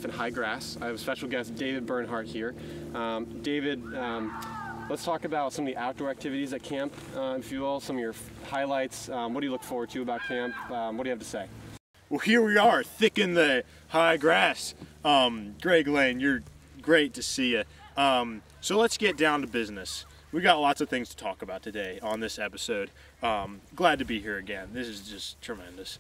Life and High Grass. I have special guest David Bernhardt here. David, let's talk about some of the outdoor activities at camp, if you will, some of your highlights. What do you look forward to about camp? What do you have to say? Well, here we are, thick in the high grass. Greg Lane, you're great to see you. So let's get down to business. We got lots of things to talk about today on this episode. Glad to be here again. This is just tremendous.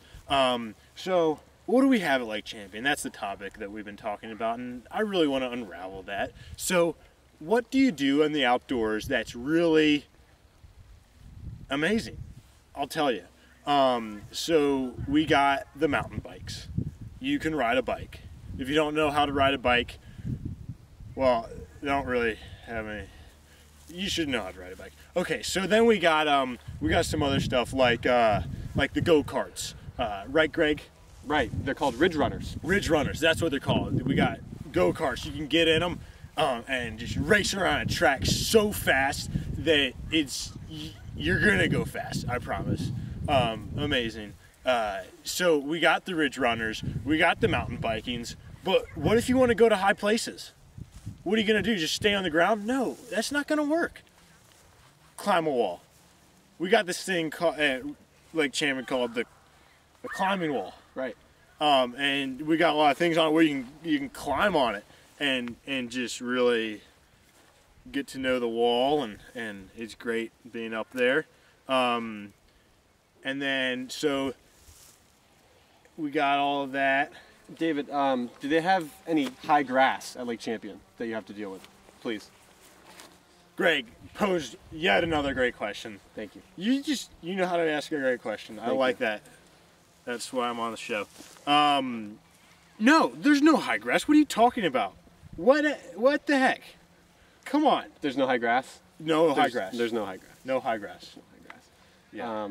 So what do we have at Lake Champion? That's the topic that we've been talking about, and I really want to unravel that. So what do you do in the outdoors that's really amazing? I'll tell you. So we got the mountain bikes. You can ride a bike. If you don't know how to ride a bike, well, they don't really have any. You should know how to ride a bike. Okay, so then we got some other stuff like the go-karts. Right, Greg? Right, they're called Ridge Runners. Ridge Runners, that's what they're called. We got go-karts. You can get in them and just race around a track so fast that you're gonna go fast, I promise. Amazing. So we got the Ridge Runners, we got the mountain bikings, but what if you want to go to high places? What are you gonna do, just stay on the ground? No, that's not gonna work. Climb a wall. We got this thing called, Lake Champion called the climbing wall. Right. And we got a lot of things on it where you can climb on it and just really get to know the wall, and it's great being up there. And then so we got all of that. David, do they have any high grass at Lake Champion that you have to deal with? Please. Greg posed yet another great question. Thank you. You know how to ask a great question. I like that. That's why I'm on the show. No, there's no high grass. What are you talking about? What the heck? Come on. There's no high grass? High grass. There's no high grass. No high grass. No high grass. Yeah.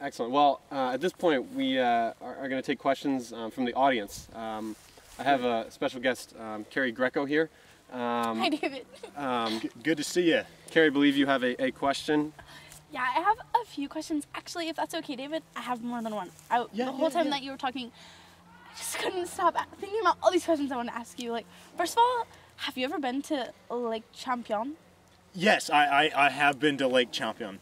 Excellent. Well, at this point, we are going to take questions from the audience. I have a special guest, Carrie Greco here. Hi, David. Good to see you. Carrie, I believe you have a question. Yeah, I have a few questions. Actually, if that's okay, David, I have more than one. The whole time that you were talking, I just couldn't stop thinking about all these questions I want to ask you. Like, first of all, have you ever been to Lake Champion? Yes, I have been to Lake Champion.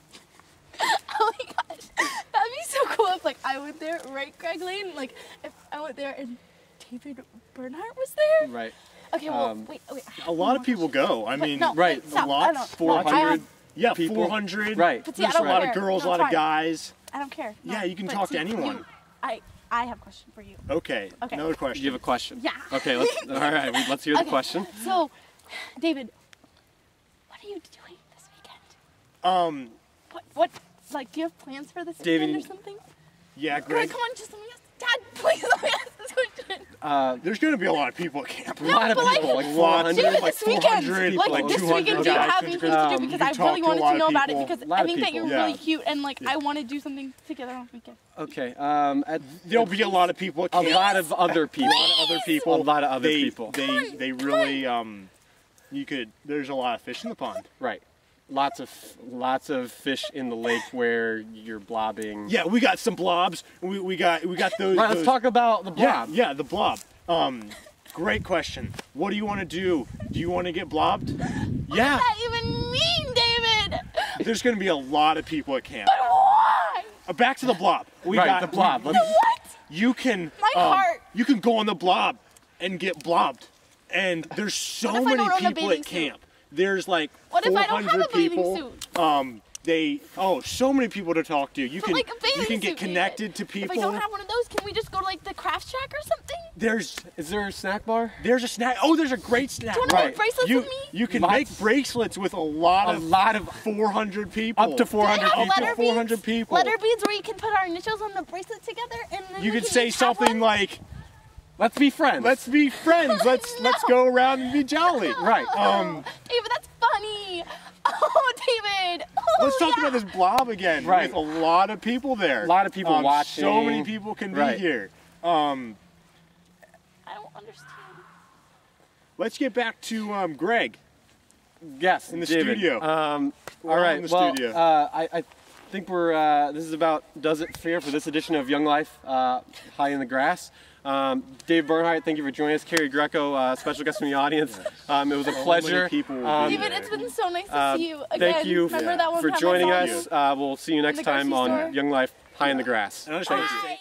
Oh my gosh, that'd be so cool if I went there, right, Greg Lane? Like if I went there and David Bernhardt was there? Right. Okay, well, wait. A lot of people go. I mean, no, right, stop. a lot. 400 yeah, people. 400. Right. But see, There's I a don't lot care. of girls, a No, lot it's of fine. guys. I don't care. No, Yeah, you can but talk see, to anyone. I have a question for you. Okay. Another question. You have a question? Yeah. Okay, all right, let's hear the question. So, David, what are you doing this weekend? What, do you have plans for this David, weekend or something? Yeah, Greg, Greg. come on, just let me ask. Dad, please let me ask this question. There's going to be a lot of people at camp. A lot of people, like 400, David, like this weekend, 400, like this 200 weekend, do you guys. have anything to do? Because I really wanted to know about it because lot I of think that people. you're really Yeah. cute and I want to do something together on the weekend. Okay. There'll be a lot of people at camp. A lot of other people. people. A lot of other people. They really there's a lot of fish in the pond. Right. Lots of fish in the lake where you're blobbing. Yeah, we got some blobs. We got those. Right, let's talk about the blob. Yeah, the blob. Great question. What do you want to do? Do you want to get blobbed? What Yeah. does that even mean, David? There's going to be a lot of people at camp. But why? Back to the blob. We Right, got the blob. The what? You can My heart. You can go on the blob and get blobbed. And there's so What if I many don't own a people bathing at suit? camp. There's like What if I don't 400 have a bathing people. suit? So many people to talk to. You But can like a bathing you can get suit, connected David. to people. If I don't have one of those, can we just go to the craft shack or something? Is there a snack bar? There's a snack. Oh, there's a great snack. Do you want to make bracelets you, with me? You can Lots. make bracelets with a lot of 400 people. Up to 400 Do they have people. letter 400 beads? people. Letter beads where you can put our initials on the bracelet together, and then You we could can say each have something one? like, Let's be friends. "Let's be friends. Let's go around and be jolly." Right. David, that's funny. Oh, David. Oh, Let's talk yeah. about this blob again. Right. There's a lot of people there. A lot of people watching. So many people can be Right. here. I don't understand. Let's get back to Greg. Yes, In the David. studio. All We're all right. in the well, studio. I think we're. This is about Does It Fair for this edition of Young Life High in the Grass. Dave Bernhardt, thank you for joining us. Carrie Greco, special guest from the audience. It was a pleasure. David, it's been so nice to see you again. Thank you Remember that one for time I joining saw us. you? We'll see you next the time grocery on store? Young Life High in the Grass. Bye.